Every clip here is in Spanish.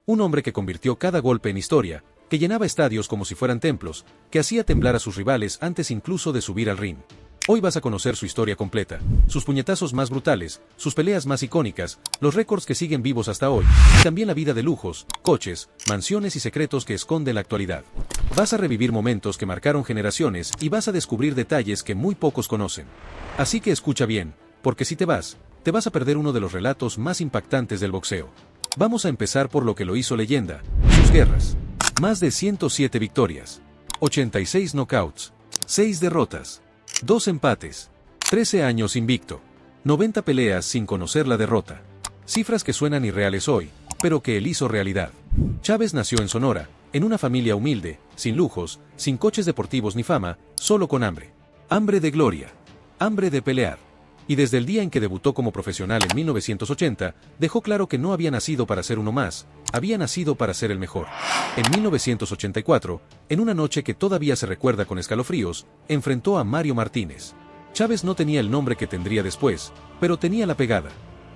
Un hombre que convirtió cada golpe en historia, que llenaba estadios como si fueran templos, que hacía temblar a sus rivales antes incluso de subir al ring. Hoy vas a conocer su historia completa, sus puñetazos más brutales, sus peleas más icónicas, los récords que siguen vivos hasta hoy, y también la vida de lujos, coches, mansiones y secretos que esconde la actualidad. Vas a revivir momentos que marcaron generaciones y vas a descubrir detalles que muy pocos conocen. Así que escucha bien, porque si te vas a perder uno de los relatos más impactantes del boxeo. Vamos a empezar por lo que lo hizo leyenda, sus guerras. Más de 107 victorias, 86 knockouts, 6 derrotas, 2 empates, 13 años invicto, 90 peleas sin conocer la derrota. Cifras que suenan irreales hoy, pero que él hizo realidad. Chávez nació en Sonora, en una familia humilde, sin lujos, sin coches deportivos ni fama, solo con hambre. Hambre de gloria, hambre de pelear. Y desde el día en que debutó como profesional en 1980, dejó claro que no había nacido para ser uno más, había nacido para ser el mejor. En 1984, en una noche que todavía se recuerda con escalofríos, enfrentó a Mario Martínez. Chávez no tenía el nombre que tendría después, pero tenía la pegada.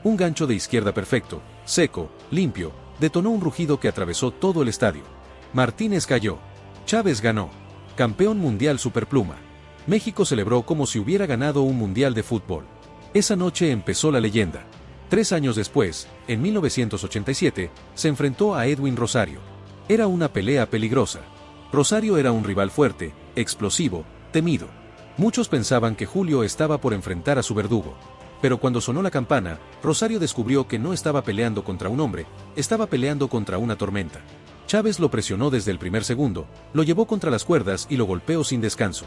Un gancho de izquierda perfecto, seco, limpio, detonó un rugido que atravesó todo el estadio. Martínez cayó. Chávez ganó. Campeón mundial superpluma. México celebró como si hubiera ganado un mundial de fútbol. Esa noche empezó la leyenda. 3 años después, en 1987, se enfrentó a Edwin Rosario. Era una pelea peligrosa. Rosario era un rival fuerte, explosivo, temido. Muchos pensaban que Julio estaba por enfrentar a su verdugo. Pero cuando sonó la campana, Rosario descubrió que no estaba peleando contra un hombre, estaba peleando contra una tormenta. Chávez lo presionó desde el primer segundo, lo llevó contra las cuerdas y lo golpeó sin descanso.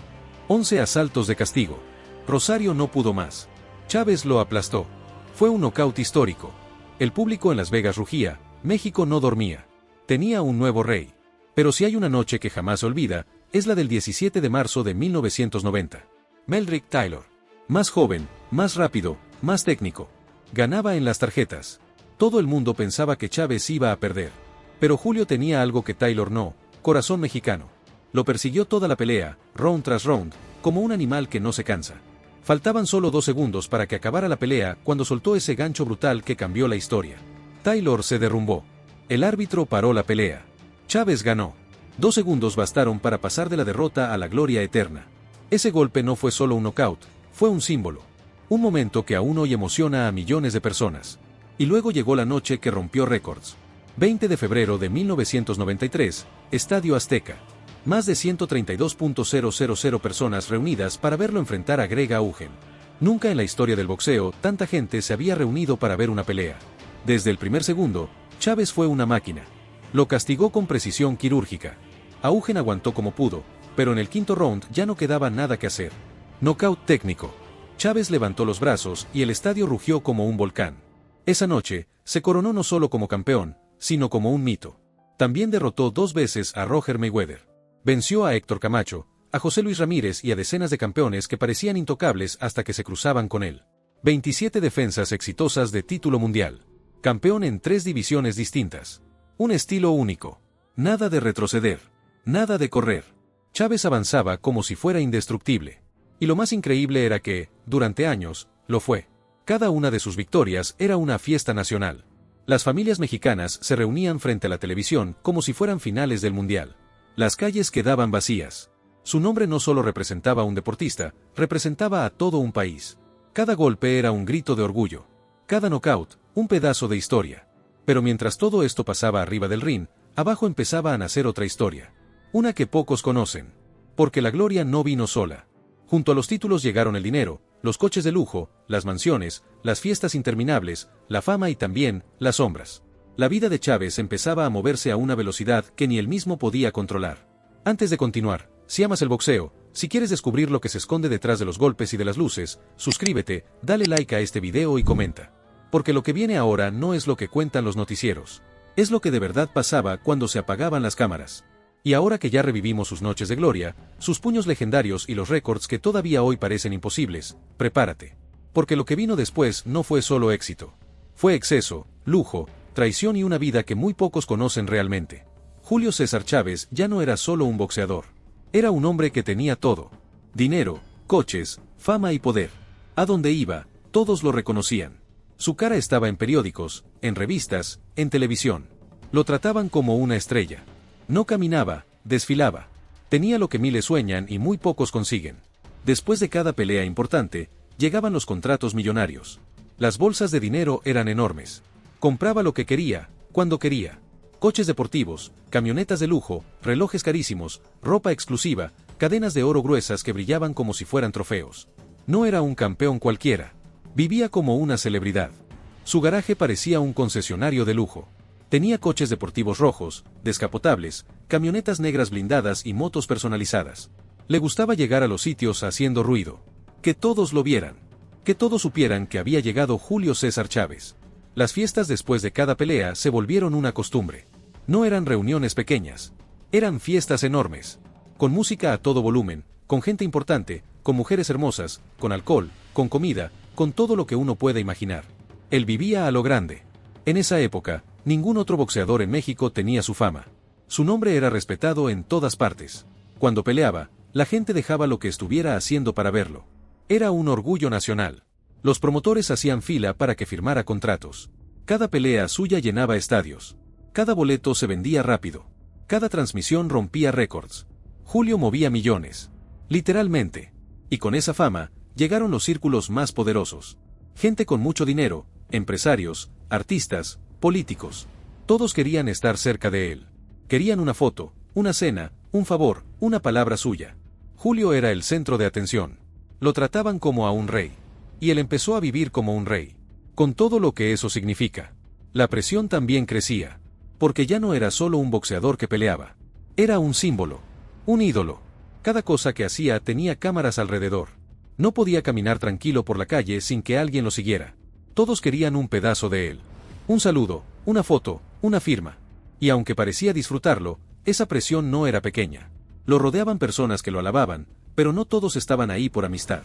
11 asaltos de castigo. Rosario no pudo más. Chávez lo aplastó. Fue un nocaut histórico. El público en Las Vegas rugía, México no dormía. Tenía un nuevo rey. Pero si hay una noche que jamás se olvida, es la del 17 de marzo de 1990. Meldrick Taylor. Más joven, más rápido, más técnico. Ganaba en las tarjetas. Todo el mundo pensaba que Chávez iba a perder. Pero Julio tenía algo que Taylor no, corazón mexicano. Lo persiguió toda la pelea, round tras round, como un animal que no se cansa. Faltaban solo 2 segundos para que acabara la pelea cuando soltó ese gancho brutal que cambió la historia. Taylor se derrumbó. El árbitro paró la pelea. Chávez ganó. 2 segundos bastaron para pasar de la derrota a la gloria eterna. Ese golpe no fue solo un knockout, fue un símbolo. Un momento que aún hoy emociona a millones de personas. Y luego llegó la noche que rompió récords. 20 de febrero de 1993, Estadio Azteca. Más de 132.000 personas reunidas para verlo enfrentar a Greg Haugen. Nunca en la historia del boxeo tanta gente se había reunido para ver una pelea. Desde el primer segundo, Chávez fue una máquina. Lo castigó con precisión quirúrgica. Haugen aguantó como pudo, pero en el quinto round ya no quedaba nada que hacer. Nocaut técnico. Chávez levantó los brazos y el estadio rugió como un volcán. Esa noche, se coronó no solo como campeón, sino como un mito. También derrotó 2 veces a Roger Mayweather. Venció a Héctor Camacho, a José Luis Ramírez y a decenas de campeones que parecían intocables hasta que se cruzaban con él. 27 defensas exitosas de título mundial. Campeón en 3 divisiones distintas. Un estilo único. Nada de retroceder. Nada de correr. Chávez avanzaba como si fuera indestructible. Y lo más increíble era que, durante años, lo fue. Cada una de sus victorias era una fiesta nacional. Las familias mexicanas se reunían frente a la televisión como si fueran finales del mundial. Las calles quedaban vacías. Su nombre no solo representaba a un deportista, representaba a todo un país. Cada golpe era un grito de orgullo. Cada knockout, un pedazo de historia. Pero mientras todo esto pasaba arriba del ring, abajo empezaba a nacer otra historia. Una que pocos conocen. Porque la gloria no vino sola. Junto a los títulos llegaron el dinero, los coches de lujo, las mansiones, las fiestas interminables, la fama y también, las sombras. La vida de Chávez empezaba a moverse a una velocidad que ni él mismo podía controlar. Antes de continuar, si amas el boxeo, si quieres descubrir lo que se esconde detrás de los golpes y de las luces, suscríbete, dale like a este video y comenta. Porque lo que viene ahora no es lo que cuentan los noticieros. Es lo que de verdad pasaba cuando se apagaban las cámaras. Y ahora que ya revivimos sus noches de gloria, sus puños legendarios y los récords que todavía hoy parecen imposibles, prepárate. Porque lo que vino después no fue solo éxito. Fue exceso, lujo, traición y una vida que muy pocos conocen realmente. Julio César Chávez ya no era solo un boxeador. Era un hombre que tenía todo. Dinero, coches, fama y poder. A donde iba, todos lo reconocían. Su cara estaba en periódicos, en revistas, en televisión. Lo trataban como una estrella. No caminaba, desfilaba. Tenía lo que miles sueñan y muy pocos consiguen. Después de cada pelea importante, llegaban los contratos millonarios. Las bolsas de dinero eran enormes. Compraba lo que quería, cuando quería. Coches deportivos, camionetas de lujo, relojes carísimos, ropa exclusiva, cadenas de oro gruesas que brillaban como si fueran trofeos. No era un campeón cualquiera. Vivía como una celebridad. Su garaje parecía un concesionario de lujo. Tenía coches deportivos rojos, descapotables, camionetas negras blindadas y motos personalizadas. Le gustaba llegar a los sitios haciendo ruido. Que todos lo vieran. Que todos supieran que había llegado Julio César Chávez. Las fiestas después de cada pelea se volvieron una costumbre. No eran reuniones pequeñas. Eran fiestas enormes. Con música a todo volumen, con gente importante, con mujeres hermosas, con alcohol, con comida, con todo lo que uno puede imaginar. Él vivía a lo grande. En esa época, ningún otro boxeador en México tenía su fama. Su nombre era respetado en todas partes. Cuando peleaba, la gente dejaba lo que estuviera haciendo para verlo. Era un orgullo nacional. Los promotores hacían fila para que firmara contratos. Cada pelea suya llenaba estadios. Cada boleto se vendía rápido. Cada transmisión rompía récords. Julio movía millones. Literalmente. Y con esa fama, llegaron los círculos más poderosos. Gente con mucho dinero, empresarios, artistas, políticos. Todos querían estar cerca de él. Querían una foto, una cena, un favor, una palabra suya. Julio era el centro de atención. Lo trataban como a un rey. Y él empezó a vivir como un rey. Con todo lo que eso significa. La presión también crecía. Porque ya no era solo un boxeador que peleaba. Era un símbolo. Un ídolo. Cada cosa que hacía tenía cámaras alrededor. No podía caminar tranquilo por la calle sin que alguien lo siguiera. Todos querían un pedazo de él. Un saludo, una foto, una firma. Y aunque parecía disfrutarlo, esa presión no era pequeña. Lo rodeaban personas que lo alababan, pero no todos estaban ahí por amistad.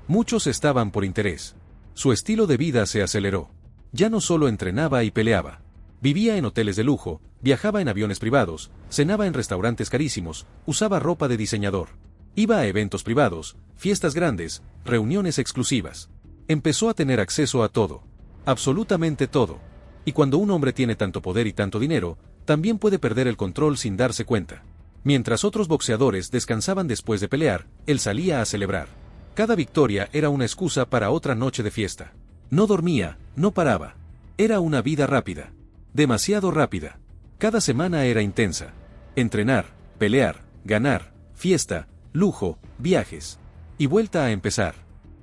Muchos estaban por interés. Su estilo de vida se aceleró. Ya no solo entrenaba y peleaba. Vivía en hoteles de lujo, viajaba en aviones privados, cenaba en restaurantes carísimos, usaba ropa de diseñador. Iba a eventos privados, fiestas grandes, reuniones exclusivas. Empezó a tener acceso a todo. Absolutamente todo. Y cuando un hombre tiene tanto poder y tanto dinero, también puede perder el control sin darse cuenta. Mientras otros boxeadores descansaban después de pelear, él salía a celebrar. Cada victoria era una excusa para otra noche de fiesta. No dormía, no paraba. Era una vida rápida. Demasiado rápida. Cada semana era intensa. Entrenar, pelear, ganar, fiesta, lujo, viajes. Y vuelta a empezar.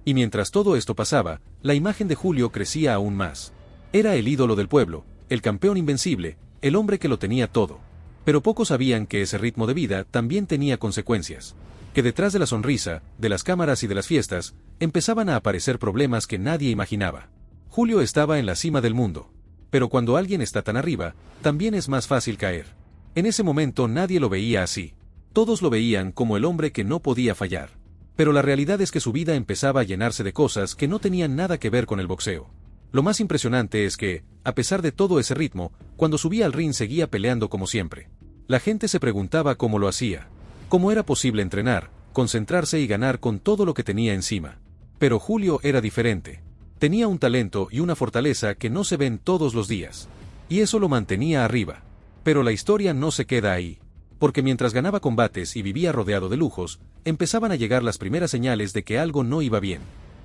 Y mientras todo esto pasaba, la imagen de Julio crecía aún más. Era el ídolo del pueblo, el campeón invencible, el hombre que lo tenía todo. Pero pocos sabían que ese ritmo de vida también tenía consecuencias. Que detrás de la sonrisa, de las cámaras y de las fiestas, empezaban a aparecer problemas que nadie imaginaba. Julio estaba en la cima del mundo. Pero cuando alguien está tan arriba, también es más fácil caer. En ese momento nadie lo veía así. Todos lo veían como el hombre que no podía fallar. Pero la realidad es que su vida empezaba a llenarse de cosas que no tenían nada que ver con el boxeo. Lo más impresionante es que, a pesar de todo ese ritmo, cuando subía al ring seguía peleando como siempre. La gente se preguntaba cómo lo hacía. Cómo era posible entrenar, concentrarse y ganar con todo lo que tenía encima. Pero Julio era diferente. Tenía un talento y una fortaleza que no se ven todos los días. Y eso lo mantenía arriba. Pero la historia no se queda ahí. Porque mientras ganaba combates y vivía rodeado de lujos, empezaban a llegar las primeras señales de que algo no iba bien.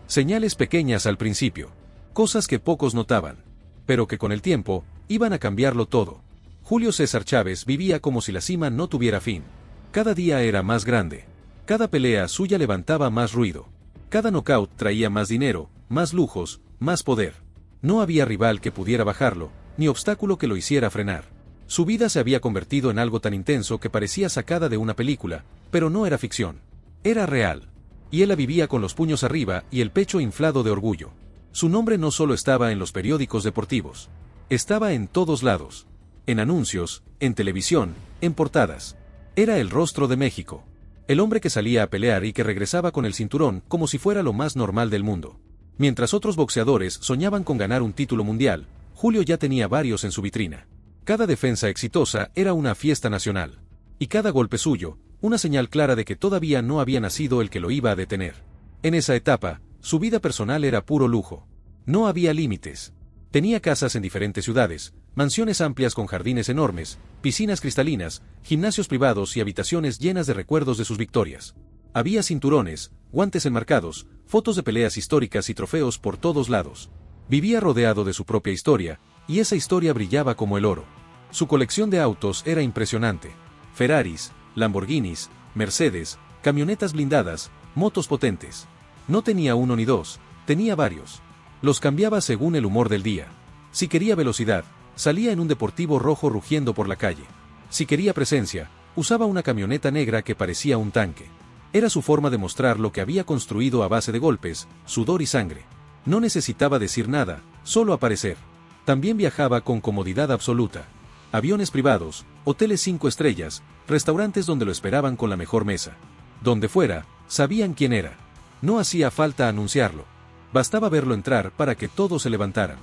Señales pequeñas al principio. Cosas que pocos notaban. Pero que con el tiempo, iban a cambiarlo todo. Julio César Chávez vivía como si la cima no tuviera fin. Cada día era más grande. Cada pelea suya levantaba más ruido. Cada knockout traía más dinero, más lujos, más poder. No había rival que pudiera bajarlo, ni obstáculo que lo hiciera frenar. Su vida se había convertido en algo tan intenso que parecía sacada de una película, pero no era ficción. Era real. Y él la vivía con los puños arriba y el pecho inflado de orgullo. Su nombre no solo estaba en los periódicos deportivos. Estaba en todos lados. En anuncios, en televisión, en portadas. Era el rostro de México. El hombre que salía a pelear y que regresaba con el cinturón como si fuera lo más normal del mundo. Mientras otros boxeadores soñaban con ganar un título mundial, Julio ya tenía varios en su vitrina. Cada defensa exitosa era una fiesta nacional. Y cada golpe suyo, una señal clara de que todavía no había nacido el que lo iba a detener. En esa etapa, su vida personal era puro lujo. No había límites. Tenía casas en diferentes ciudades, mansiones amplias con jardines enormes, piscinas cristalinas, gimnasios privados y habitaciones llenas de recuerdos de sus victorias. Había cinturones, guantes enmarcados, fotos de peleas históricas y trofeos por todos lados. Vivía rodeado de su propia historia, y esa historia brillaba como el oro. Su colección de autos era impresionante. Ferraris, Lamborghinis, Mercedes, camionetas blindadas, motos potentes. No tenía uno ni dos, tenía varios. Los cambiaba según el humor del día. Si quería velocidad, salía en un deportivo rojo rugiendo por la calle. Si quería presencia, usaba una camioneta negra que parecía un tanque. Era su forma de mostrar lo que había construido a base de golpes, sudor y sangre. No necesitaba decir nada, solo aparecer. También viajaba con comodidad absoluta. Aviones privados, hoteles 5 estrellas, restaurantes donde lo esperaban con la mejor mesa. Donde fuera, sabían quién era. No hacía falta anunciarlo. Bastaba verlo entrar para que todos se levantaran.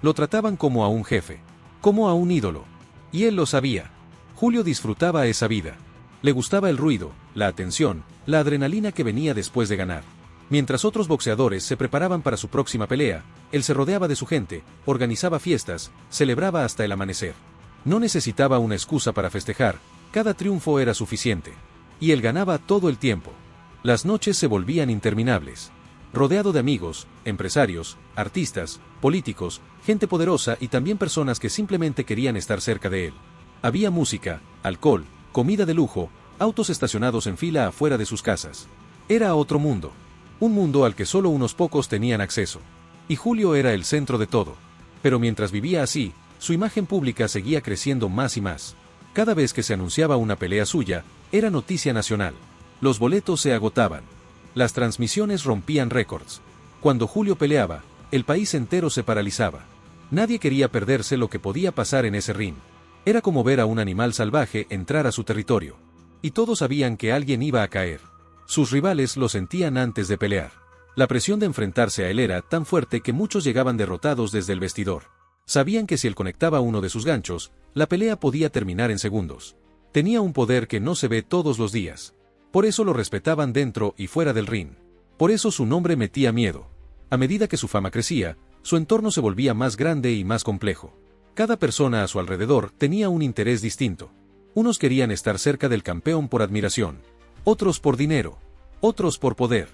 Lo trataban como a un jefe, como a un ídolo. Y él lo sabía. Julio disfrutaba esa vida. Le gustaba el ruido, la atención, la adrenalina que venía después de ganar. Mientras otros boxeadores se preparaban para su próxima pelea, él se rodeaba de su gente, organizaba fiestas, celebraba hasta el amanecer. No necesitaba una excusa para festejar, cada triunfo era suficiente. Y él ganaba todo el tiempo. Las noches se volvían interminables. Rodeado de amigos, empresarios, artistas, políticos, gente poderosa y también personas que simplemente querían estar cerca de él. Había música, alcohol, comida de lujo, autos estacionados en fila afuera de sus casas. Era otro mundo. Un mundo al que solo unos pocos tenían acceso. Y Julio era el centro de todo. Pero mientras vivía así, su imagen pública seguía creciendo más y más. Cada vez que se anunciaba una pelea suya, era noticia nacional. Los boletos se agotaban. Las transmisiones rompían récords. Cuando Julio peleaba, el país entero se paralizaba. Nadie quería perderse lo que podía pasar en ese ring. Era como ver a un animal salvaje entrar a su territorio. Y todos sabían que alguien iba a caer. Sus rivales lo sentían antes de pelear. La presión de enfrentarse a él era tan fuerte que muchos llegaban derrotados desde el vestidor. Sabían que si él conectaba uno de sus ganchos, la pelea podía terminar en segundos. Tenía un poder que no se ve todos los días. Por eso lo respetaban dentro y fuera del ring. Por eso su nombre metía miedo. A medida que su fama crecía, su entorno se volvía más grande y más complejo. Cada persona a su alrededor tenía un interés distinto. Unos querían estar cerca del campeón por admiración. Otros por dinero. Otros por poder.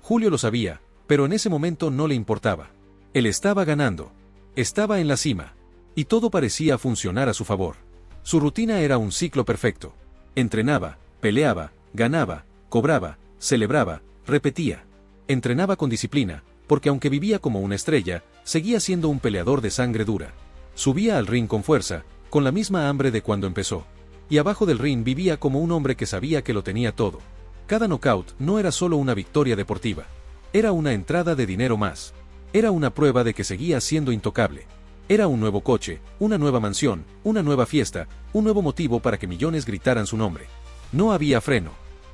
Julio lo sabía, pero en ese momento no le importaba. Él estaba ganando. Estaba en la cima. Y todo parecía funcionar a su favor. Su rutina era un ciclo perfecto. Entrenaba, peleaba, ganaba, cobraba, celebraba, repetía. Entrenaba con disciplina, porque aunque vivía como una estrella, seguía siendo un peleador de sangre dura. Subía al ring con fuerza, con la misma hambre de cuando empezó. Y abajo del ring vivía como un hombre que sabía que lo tenía todo. Cada knockout no era solo una victoria deportiva. Era una entrada de dinero más. Era una prueba de que seguía siendo intocable. Era un nuevo coche, una nueva mansión, una nueva fiesta, un nuevo motivo para que millones gritaran su nombre. No había freno.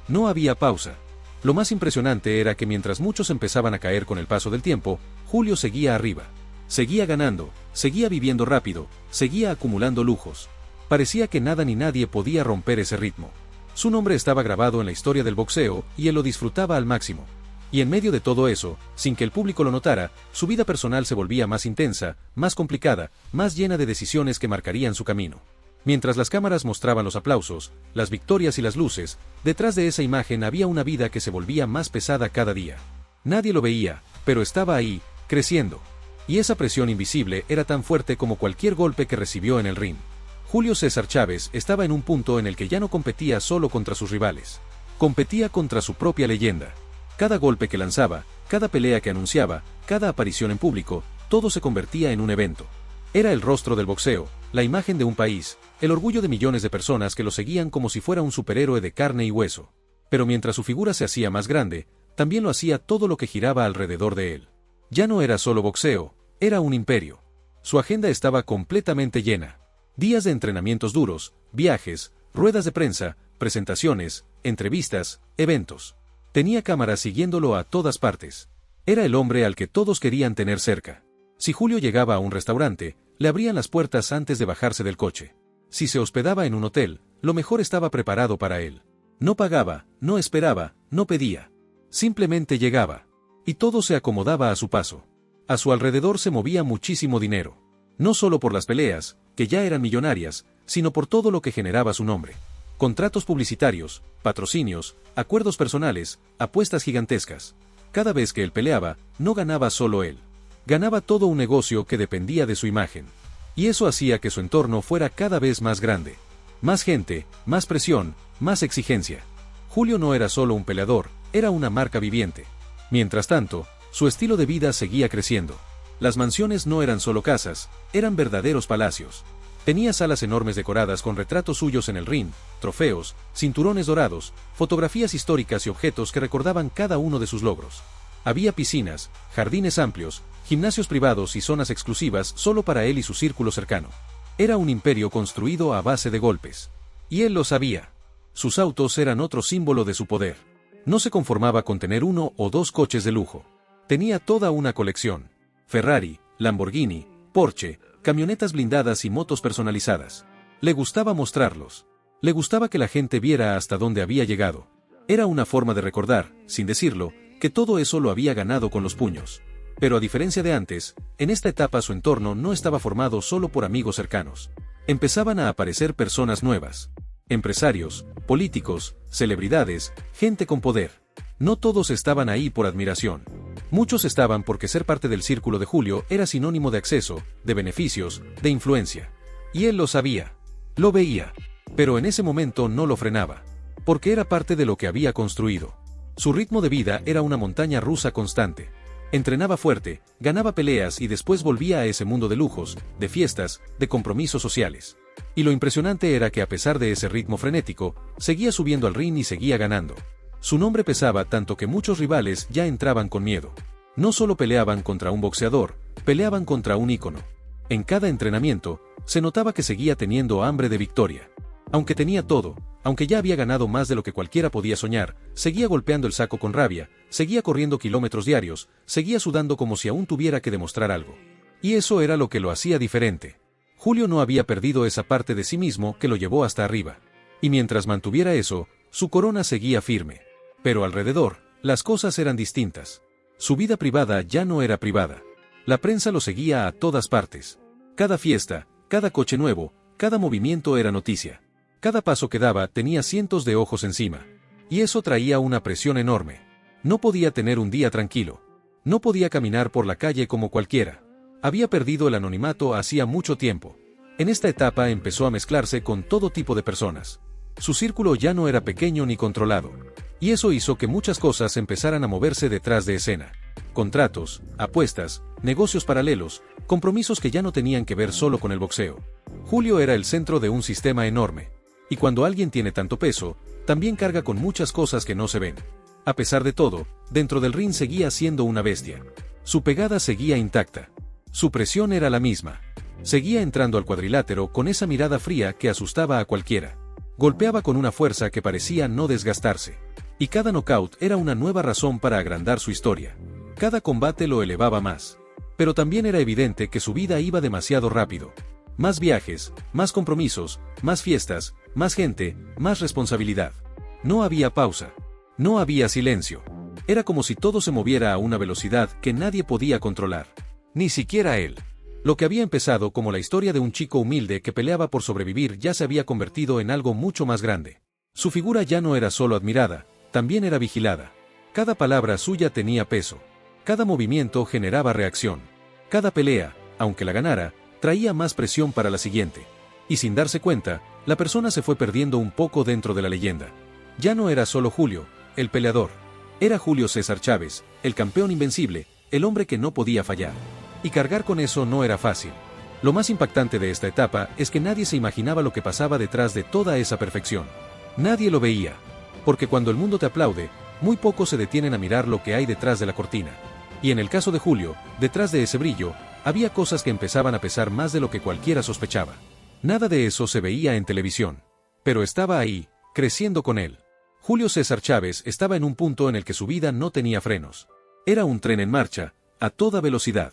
No había pausa. Lo más impresionante era que mientras muchos empezaban a caer con el paso del tiempo, Julio seguía arriba. Seguía ganando, seguía viviendo rápido, seguía acumulando lujos. Parecía que nada ni nadie podía romper ese ritmo. Su nombre estaba grabado en la historia del boxeo y él lo disfrutaba al máximo. Y en medio de todo eso, sin que el público lo notara, su vida personal se volvía más intensa, más complicada, más llena de decisiones que marcarían su camino. Mientras las cámaras mostraban los aplausos, las victorias y las luces, detrás de esa imagen había una vida que se volvía más pesada cada día. Nadie lo veía, pero estaba ahí, creciendo. Y esa presión invisible era tan fuerte como cualquier golpe que recibió en el ring. Julio César Chávez estaba en un punto en el que ya no competía solo contra sus rivales. Competía contra su propia leyenda. Cada golpe que lanzaba, cada pelea que anunciaba, cada aparición en público, todo se convertía en un evento. Era el rostro del boxeo, la imagen de un país, el orgullo de millones de personas que lo seguían como si fuera un superhéroe de carne y hueso. Pero mientras su figura se hacía más grande, también lo hacía todo lo que giraba alrededor de él. Ya no era solo boxeo, era un imperio. Su agenda estaba completamente llena. Días de entrenamientos duros, viajes, ruedas de prensa, presentaciones, entrevistas, eventos. Tenía cámaras siguiéndolo a todas partes. Era el hombre al que todos querían tener cerca. Si Julio llegaba a un restaurante, le abrían las puertas antes de bajarse del coche. Si se hospedaba en un hotel, lo mejor estaba preparado para él. No pagaba, no esperaba, no pedía. Simplemente llegaba. Y todo se acomodaba a su paso. A su alrededor se movía muchísimo dinero. No solo por las peleas, que ya eran millonarias, sino por todo lo que generaba su nombre. Contratos publicitarios, patrocinios, acuerdos personales, apuestas gigantescas. Cada vez que él peleaba, no ganaba solo él. Ganaba todo un negocio que dependía de su imagen. Y eso hacía que su entorno fuera cada vez más grande. Más gente, más presión, más exigencia. Julio no era solo un peleador, era una marca viviente. Mientras tanto, su estilo de vida seguía creciendo. Las mansiones no eran solo casas, eran verdaderos palacios. Tenía salas enormes decoradas con retratos suyos en el ring, trofeos, cinturones dorados, fotografías históricas y objetos que recordaban cada uno de sus logros. Había piscinas, jardines amplios, gimnasios privados y zonas exclusivas solo para él y su círculo cercano. Era un imperio construido a base de golpes. Y él lo sabía. Sus autos eran otro símbolo de su poder. No se conformaba con tener 1 o 2 coches de lujo. Tenía toda una colección. Ferrari, Lamborghini, Porsche, camionetas blindadas y motos personalizadas. Le gustaba mostrarlos. Le gustaba que la gente viera hasta dónde había llegado. Era una forma de recordar, sin decirlo, que todo eso lo había ganado con los puños. Pero a diferencia de antes, en esta etapa su entorno no estaba formado solo por amigos cercanos. Empezaban a aparecer personas nuevas. Empresarios, políticos, celebridades, gente con poder. No todos estaban ahí por admiración. Muchos estaban porque ser parte del círculo de Julio era sinónimo de acceso, de beneficios, de influencia. Y él lo sabía. Lo veía. Pero en ese momento no lo frenaba. Porque era parte de lo que había construido. Su ritmo de vida era una montaña rusa constante. Entrenaba fuerte, ganaba peleas y después volvía a ese mundo de lujos, de fiestas, de compromisos sociales. Y lo impresionante era que a pesar de ese ritmo frenético, seguía subiendo al ring y seguía ganando. Su nombre pesaba tanto que muchos rivales ya entraban con miedo. No solo peleaban contra un boxeador, peleaban contra un ícono. En cada entrenamiento, se notaba que seguía teniendo hambre de victoria. Aunque tenía todo, aunque ya había ganado más de lo que cualquiera podía soñar, seguía golpeando el saco con rabia, seguía corriendo kilómetros diarios, seguía sudando como si aún tuviera que demostrar algo. Y eso era lo que lo hacía diferente. Julio no había perdido esa parte de sí mismo que lo llevó hasta arriba. Y mientras mantuviera eso, su corona seguía firme. Pero alrededor, las cosas eran distintas. Su vida privada ya no era privada. La prensa lo seguía a todas partes. Cada fiesta, cada coche nuevo, cada movimiento era noticia. Cada paso que daba tenía cientos de ojos encima. Y eso traía una presión enorme. No podía tener un día tranquilo. No podía caminar por la calle como cualquiera. Había perdido el anonimato hacía mucho tiempo. En esta etapa empezó a mezclarse con todo tipo de personas. Su círculo ya no era pequeño ni controlado. Y eso hizo que muchas cosas empezaran a moverse detrás de escena. Contratos, apuestas, negocios paralelos, compromisos que ya no tenían que ver solo con el boxeo. Julio era el centro de un sistema enorme. Y cuando alguien tiene tanto peso, también carga con muchas cosas que no se ven. A pesar de todo, dentro del ring seguía siendo una bestia. Su pegada seguía intacta. Su presión era la misma. Seguía entrando al cuadrilátero con esa mirada fría que asustaba a cualquiera. Golpeaba con una fuerza que parecía no desgastarse. Y cada knockout era una nueva razón para agrandar su historia. Cada combate lo elevaba más. Pero también era evidente que su vida iba demasiado rápido. Más viajes, más compromisos, más fiestas, más gente, más responsabilidad. No había pausa. No había silencio. Era como si todo se moviera a una velocidad que nadie podía controlar. Ni siquiera él. Lo que había empezado como la historia de un chico humilde que peleaba por sobrevivir ya se había convertido en algo mucho más grande. Su figura ya no era solo admirada, también era vigilada. Cada palabra suya tenía peso. Cada movimiento generaba reacción. Cada pelea, aunque la ganara, traía más presión para la siguiente. Y sin darse cuenta, la persona se fue perdiendo un poco dentro de la leyenda. Ya no era solo Julio, el peleador. Era Julio César Chávez, el campeón invencible, el hombre que no podía fallar. Y cargar con eso no era fácil. Lo más impactante de esta etapa es que nadie se imaginaba lo que pasaba detrás de toda esa perfección. Nadie lo veía. Porque cuando el mundo te aplaude, muy pocos se detienen a mirar lo que hay detrás de la cortina. Y en el caso de Julio, detrás de ese brillo, había cosas que empezaban a pesar más de lo que cualquiera sospechaba. Nada de eso se veía en televisión. Pero estaba ahí, creciendo con él. Julio César Chávez estaba en un punto en el que su vida no tenía frenos. Era un tren en marcha, a toda velocidad.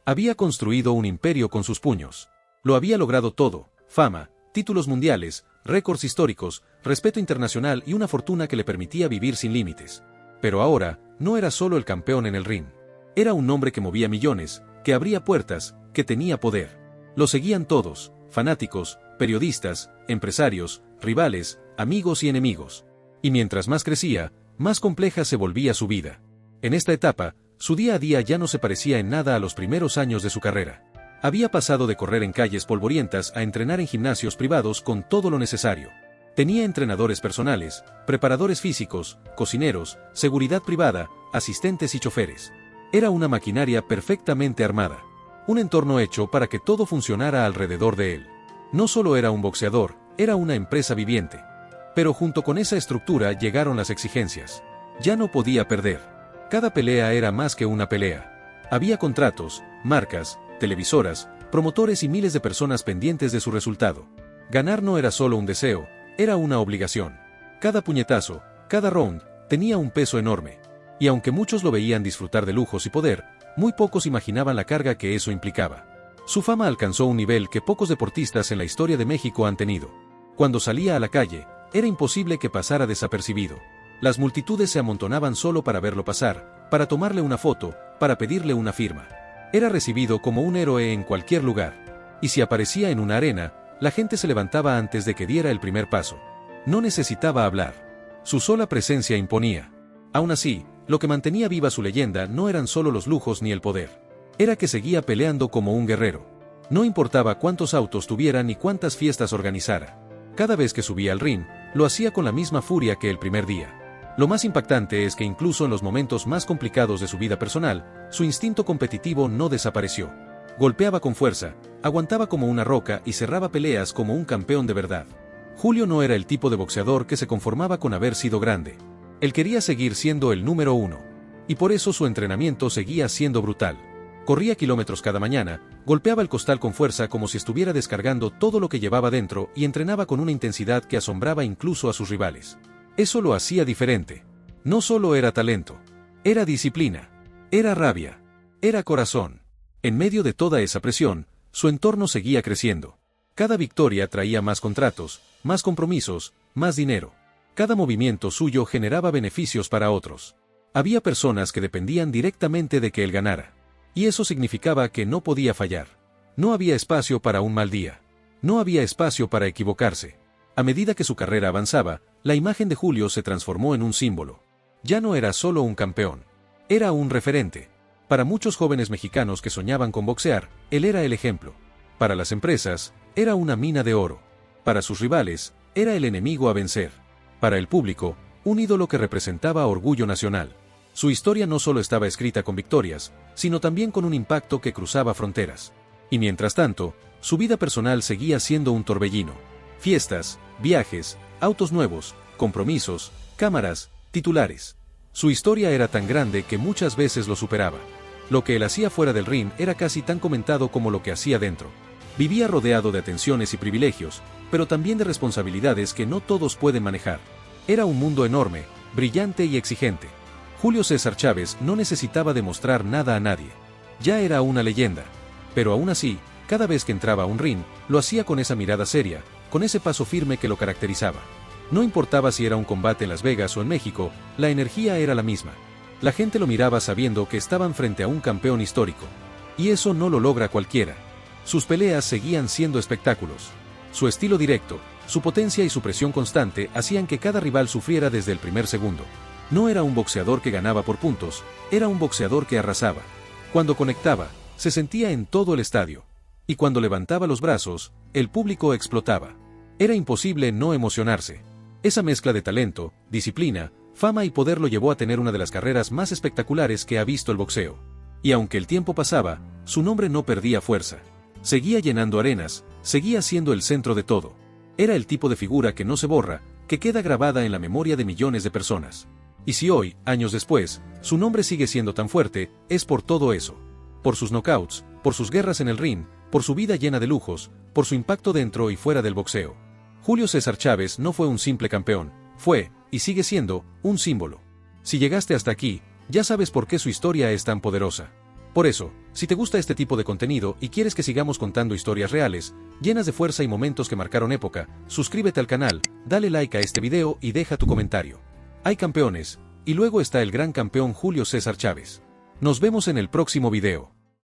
Había construido un imperio con sus puños. Lo había logrado todo: fama, títulos mundiales, récords históricos, respeto internacional y una fortuna que le permitía vivir sin límites. Pero ahora, no era solo el campeón en el ring. Era un hombre que movía millones, que abría puertas, que tenía poder. Lo seguían todos, fanáticos, periodistas, empresarios, rivales, amigos y enemigos. Y mientras más crecía, más compleja se volvía su vida. En esta etapa, su día a día ya no se parecía en nada a los primeros años de su carrera. Había pasado de correr en calles polvorientas a entrenar en gimnasios privados con todo lo necesario. Tenía entrenadores personales, preparadores físicos, cocineros, seguridad privada, asistentes y choferes. Era una maquinaria perfectamente armada. Un entorno hecho para que todo funcionara alrededor de él. No solo era un boxeador, era una empresa viviente. Pero junto con esa estructura llegaron las exigencias. Ya no podía perder. Cada pelea era más que una pelea. Había contratos, marcas, televisoras, promotores y miles de personas pendientes de su resultado. Ganar no era solo un deseo, era una obligación. Cada puñetazo, cada round, tenía un peso enorme. Y aunque muchos lo veían disfrutar de lujos y poder, muy pocos imaginaban la carga que eso implicaba. Su fama alcanzó un nivel que pocos deportistas en la historia de México han tenido. Cuando salía a la calle, era imposible que pasara desapercibido. Las multitudes se amontonaban solo para verlo pasar, para tomarle una foto, para pedirle una firma. Era recibido como un héroe en cualquier lugar. Y si aparecía en una arena, la gente se levantaba antes de que diera el primer paso. No necesitaba hablar. Su sola presencia imponía. Aún así, lo que mantenía viva su leyenda no eran solo los lujos ni el poder. Era que seguía peleando como un guerrero. No importaba cuántos autos tuviera ni cuántas fiestas organizara. Cada vez que subía al ring, lo hacía con la misma furia que el primer día. Lo más impactante es que incluso en los momentos más complicados de su vida personal, su instinto competitivo no desapareció. Golpeaba con fuerza, aguantaba como una roca y cerraba peleas como un campeón de verdad. Julio no era el tipo de boxeador que se conformaba con haber sido grande. Él quería seguir siendo el número uno. Y por eso su entrenamiento seguía siendo brutal. Corría kilómetros cada mañana, golpeaba el costal con fuerza como si estuviera descargando todo lo que llevaba dentro y entrenaba con una intensidad que asombraba incluso a sus rivales. Eso lo hacía diferente. No solo era talento. Era disciplina. Era rabia. Era corazón. En medio de toda esa presión, su entorno seguía creciendo. Cada victoria traía más contratos, más compromisos, más dinero. Cada movimiento suyo generaba beneficios para otros. Había personas que dependían directamente de que él ganara. Y eso significaba que no podía fallar. No había espacio para un mal día. No había espacio para equivocarse. A medida que su carrera avanzaba, la imagen de Julio se transformó en un símbolo. Ya no era solo un campeón. Era un referente. Para muchos jóvenes mexicanos que soñaban con boxear, él era el ejemplo. Para las empresas, era una mina de oro. Para sus rivales, era el enemigo a vencer. Para el público, un ídolo que representaba orgullo nacional. Su historia no solo estaba escrita con victorias, sino también con un impacto que cruzaba fronteras. Y mientras tanto, su vida personal seguía siendo un torbellino. Fiestas, viajes, autos nuevos, compromisos, cámaras, titulares. Su historia era tan grande que muchas veces lo superaba. Lo que él hacía fuera del ring era casi tan comentado como lo que hacía dentro. Vivía rodeado de atenciones y privilegios, pero también de responsabilidades que no todos pueden manejar. Era un mundo enorme, brillante y exigente. Julio César Chávez no necesitaba demostrar nada a nadie. Ya era una leyenda. Pero aún así, cada vez que entraba a un ring, lo hacía con esa mirada seria, con ese paso firme que lo caracterizaba. No importaba si era un combate en Las Vegas o en México, la energía era la misma. La gente lo miraba sabiendo que estaban frente a un campeón histórico. Y eso no lo logra cualquiera. Sus peleas seguían siendo espectáculos. Su estilo directo, su potencia y su presión constante hacían que cada rival sufriera desde el primer segundo. No era un boxeador que ganaba por puntos, era un boxeador que arrasaba. Cuando conectaba, se sentía en todo el estadio. Y cuando levantaba los brazos, el público explotaba. Era imposible no emocionarse. Esa mezcla de talento, disciplina, fama y poder lo llevó a tener una de las carreras más espectaculares que ha visto el boxeo. Y aunque el tiempo pasaba, su nombre no perdía fuerza. Seguía llenando arenas, seguía siendo el centro de todo. Era el tipo de figura que no se borra, que queda grabada en la memoria de millones de personas. Y si hoy, años después, su nombre sigue siendo tan fuerte, es por todo eso. Por sus knockouts, por sus guerras en el ring, por su vida llena de lujos, por su impacto dentro y fuera del boxeo. Julio César Chávez no fue un simple campeón, fue, y sigue siendo, un símbolo. Si llegaste hasta aquí, ya sabes por qué su historia es tan poderosa. Por eso, si te gusta este tipo de contenido y quieres que sigamos contando historias reales, llenas de fuerza y momentos que marcaron época, suscríbete al canal, dale like a este video y deja tu comentario. Hay campeones, y luego está el gran campeón Julio César Chávez. Nos vemos en el próximo video.